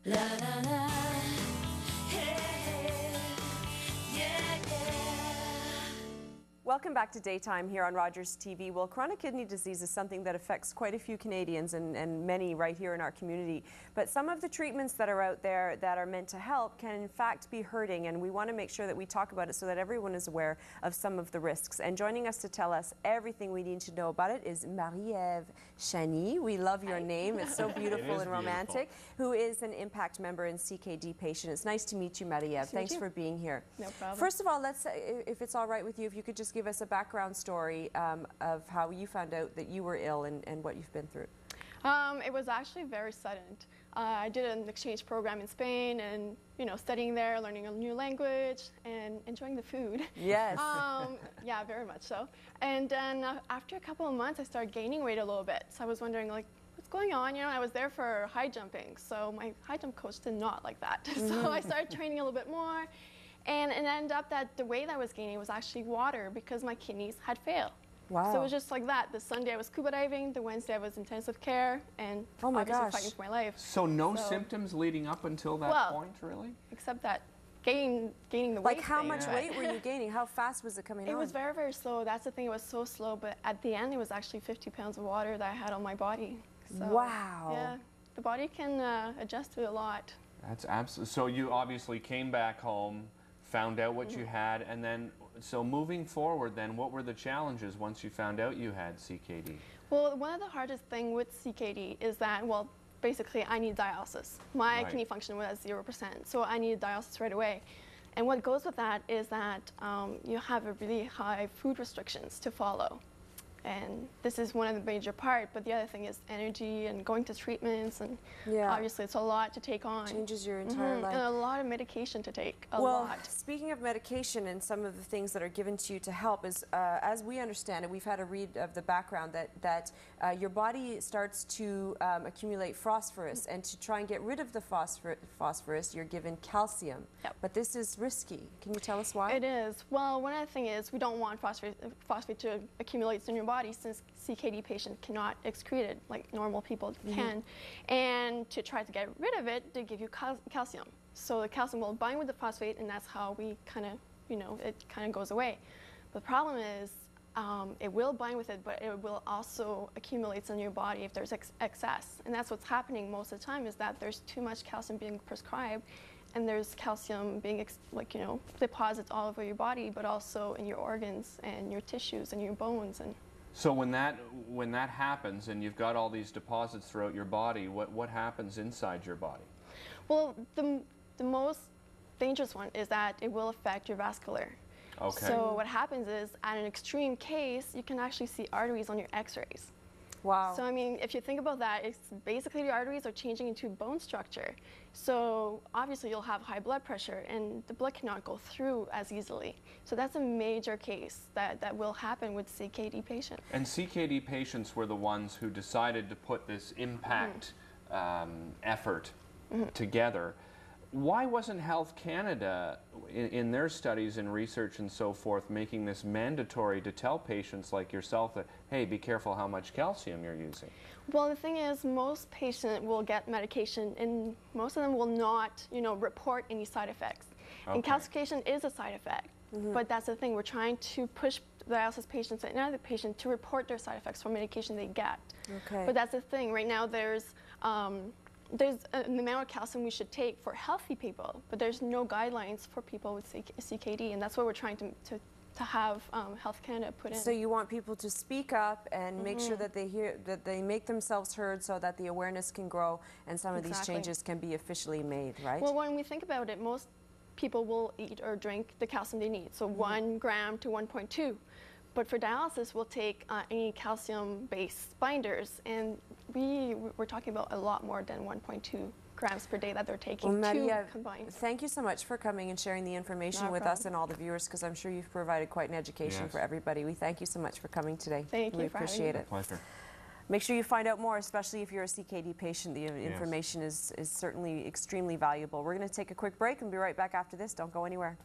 La la la, hey, hey, yeah, yeah. Welcome back to Daytime here on Rogers TV. Well, chronic kidney disease is something that affects quite a few Canadians and many right here in our community. But some of the treatments that are out there that are meant to help can in fact be hurting, and we want to make sure that we talk about it so that everyone is aware of some of the risks. And joining us to tell us everything we need to know about it is Marie-Ève Chainey. We love your name. It's so beautiful and romantic. Who is an ImPACKD member and CKD patient. It's nice to meet you, Marie-Ève. Thanks for being here. No problem. First of all, let's, if it's all right with you, if you could just give us a background story of how you found out that you were ill and what you've been through. It was actually very sudden. I did an exchange program in Spain and, you know, studying there, learning a new language and enjoying the food. Yes. Yeah, very much so. And then after a couple of months, I started gaining weight a little bit. So I was wondering, like, what's going on? You know, I was there for high jumping, so my high jump coach did not like that. So I started training a little bit more. And it ended up that the weight I was gaining was actually water because my kidneys had failed. Wow. So it was just like that. The Sunday I was scuba diving, the Wednesday I was intensive care, and obviously fighting for my life. So no symptoms leading up until that point, really? Except that gaining the weight. Like how much weight were you gaining? How fast was it coming on? It was very, very slow. That's the thing. It was so slow. But at the end, it was actually 50 pounds of water that I had on my body. So, wow. Yeah, the body can adjust to a lot. That's absolutely. So you obviously came back home, found out what you had, and then, so moving forward then, what were the challenges once you found out you had CKD? Well, one of the hardest things with CKD is that, well, basically I need dialysis. My kidney function was at 0%, so I needed dialysis right away. And what goes with that is that you have a really high food restrictions to follow. And this is one of the major part, but the other thing is energy and going to treatments, and obviously it's a lot to take on. Changes your entire life. And a lot of medication to take, a well, lot. Speaking of medication and some of the things that are given to you to help is, as we understand it, we've had a read of the background that your body starts to accumulate phosphorus, and to try and get rid of the phosphorus, you're given calcium. Yep. But this is risky. Can you tell us why? It is. Well, one other thing is we don't want phosphate to accumulate in your body, since CKD patients cannot excrete it like normal people can. And to try to get rid of it, they give you calcium. So the calcium will bind with the phosphate, and that's how we kind of, you know, it kind of goes away. The problem is it will bind with it, but it will also accumulate in your body if there's excess. And that's what's happening most of the time, is that there's too much calcium being prescribed, and there's calcium being, like, you know, deposits all over your body, but also in your organs and your tissues and your bones. And so when that happens and you've got all these deposits throughout your body, what happens inside your body? Well, the most dangerous one is that it will affect your vascular. Okay. So what happens is, at an extreme case, you can actually see arteries on your x-rays. Wow. So I mean, if you think about that, it's basically the arteries are changing into bone structure. So obviously you'll have high blood pressure, and the blood cannot go through as easily. So that's a major case that will happen with CKD patients. And CKD patients were the ones who decided to put this ImPACKD effort together. Why wasn't Health Canada, in their studies and research and so forth, making this mandatory to tell patients like yourself that, hey, be careful how much calcium you're using? Well, the thing is, most patients will get medication, and most of them will not, you know, report any side effects. And calcification is a side effect, but that's the thing. We're trying to push dialysis patients and other patients to report their side effects from medication they get. But that's the thing. Right now, there's an amount of calcium we should take for healthy people, but there's no guidelines for people with CKD, and that's what we're trying to have Health Canada put in. So you want people to speak up and make sure that they make themselves heard, so that the awareness can grow and some of these changes can be officially made, right? Well, when we think about it, most people will eat or drink the calcium they need, so 1 gram to 1.2. But for dialysis, we'll take any calcium-based binders, and we're talking about a lot more than 1.2 grams per day that they're taking combined. Thank you so much for coming and sharing the information with us and all the viewers, because I'm sure you've provided quite an education for everybody. We thank you so much for coming today. Thank you. We appreciate it. Pleasure. Make sure you find out more, especially if you're a CKD patient. The information is certainly extremely valuable. We're going to take a quick break and be right back after this. Don't go anywhere.